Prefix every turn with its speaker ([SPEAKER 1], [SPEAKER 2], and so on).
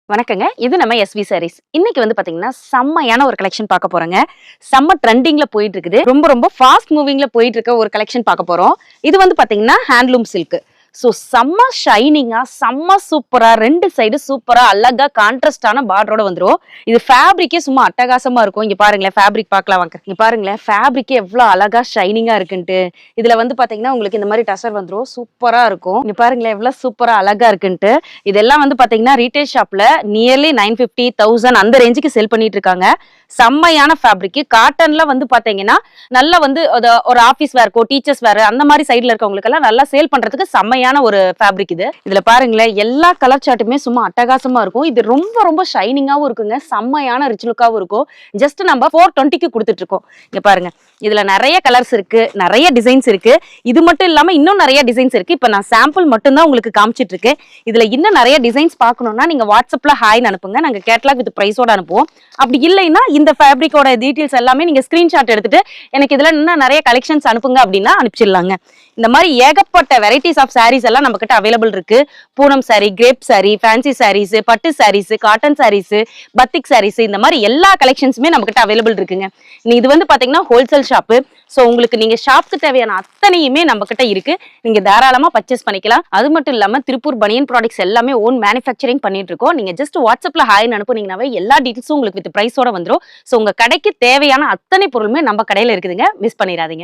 [SPEAKER 1] வணக்கங்க. இது நம்ம எஸ்வி சாரீஸ். இன்னைக்கு வந்து பாத்தீங்கன்னா, செம்மையான ஒரு கலெக்ஷன் பார்க்க போறோங்க. செம்ம ட்ரெண்டிங்ல போயிட்டு இருக்குது. ரொம்ப ஃபாஸ்ட் மூவிங்ல போயிட்டு இருக்க ஒரு கலெக்ஷன் பார்க்க போறோம். இது வந்து பாத்தீங்கன்னா, ஹேண்ட்லூம் சில்க். செம்ம ஷைனிங்கா, செம்ம சூப்பரா 2 சைடு சூப்பரா அழகா கான்ட்ராஸ்டான பார்டரோட வந்துரும். இது ஃபேப்ரிக்கே சும்மா அட்டகாசமா இருக்கும். இங்க பாருங்களேன், ஃபேப்ரிக் பார்க்கலாம் வாங்க. இங்க பாருங்களேன், ஃபேப்ரிக்கே எவ்ளோ அழகா ஷைனிங்கா இருக்குன்ட்டு. இதுல வந்து பாத்தீங்கன்னா, உங்களுக்கு இந்த மாரி டசர் வந்துரும். சூப்பரா இருக்கும். இங்க பாருங்களேன், எவ்ளோ சூப்பரா அழகா இருக்குன்ட்டு. இதெல்லாம் வந்து பாத்தீங்கன்னா ரீட்டைல் ஷாப்ல நியர்லி 950 1000 அந்த ரேஞ்சுக்கு செல் பண்ணிட்டு இருக்காங்க. செம்மையான ஃபேப்ரிக். காட்டன்ல வந்து பாத்தீங்கன்னா நல்லா வந்து ஒரு ஆபீஸ் வேர்க்கோ டீச்சர்ஸ் வேர் அந்த மாதிரி சைடுல இருக்கவங்களுக்கு எல்லாம் நல்லா சேல் பண்றதுக்கு செம்மையான ஒரு ஃபேப்ரிக் இது. இதுல பாருங்களேன், எல்லா கலர் சார்ட்டுமே சும்மா அட்டகாசமா இருக்கும். இது ரொம்ப ஷைனிங்காவும் இருக்குங்க. செம்மையான ரிச் லுக்காவும் இருக்கும். ஜஸ்ட் நம்ம 420க்கு கொடுத்துட்டு இருக்கோம். இங்க பாருங்க, இதுல நிறைய கலர்ஸ் இருக்கு, நிறைய டிசைன்ஸ் இருக்கு. இது மட்டும் இல்லாம இன்னும் நிறைய டிசைன்ஸ் இருக்கு. இப்ப நான் சாம்பிள் மட்டும் தான் உங்களுக்கு காமிச்சிட்டு இருக்கேன். இதுல இன்னும் நிறைய டிசைன்ஸ் பார்க்கணும்னா நீங்க வாட்ஸ்அப்ல ஹாய்னு அனுப்புங்க. நாங்க கேட்டலாக் வித் பிரைஸோட அனுப்புவோம். அப்படி இல்லைன்னா இந்த ஃபேப்ரிக்கோட டீடைல்ஸ் எல்லாமே நீங்க ஸ்கிரீன்ஷாட் எடுத்துட்டு எனக்கு இதுல இன்னும் நிறைய கலெக்ஷன்ஸ் அனுப்புங்க அப்படின்னா அனுப்பிச்சிடலாங்க. இந்த மாதிரி ஏகப்பட்ட வெரைட்டிஸ் ஆஃப் சாரீஸ் எல்லாம் நம்ம கிட்ட அவைலபிள் இருக்கு. பூனம் சாரி, கிரேப் சாரி, ஃபேன்சி சாரீஸ், பட்டு சாரீஸ், காட்டன் சாரீஸ், பத்திக் சாரீஸ், இந்த மாதிரி எல்லா கலெக்ஷன்ஸுமே நம்ம கிட்ட அவைலபிள் இருக்குங்க. இது வந்து பாத்தீங்கன்னா ஹோல்சேல் ஷாப்பு. உங்களுக்கு நீங்க ஷாப்க்கு தேவையான அத்தனையுமே நம்ம கிட்ட இருக்கு. நீங்க தாராளமா பர்ச்சேஸ் பண்ணிக்கலாம். அது மட்டும் இல்லாம திருப்பூர் பனியன் ப்ராடக்ட்ஸ் எல்லாமே ஓன் மேனுஃபேக்சரிங் பண்ணிட்டு இருக்கோம். நீங்க ஜஸ்ட் வாட்ஸ்அப்ல ஹாய்னு அனுப்புனீங்கன்னாவே எல்லா டீடைல்ஸும் உங்களுக்கு வித் பிரைஸோட வந்துரும். உங்க கடைக்கு தேவையான அத்தனை பொருளுமே நம்ம கடையில இருக்குதுங்க. மிஸ் பண்ணிடாதீங்க.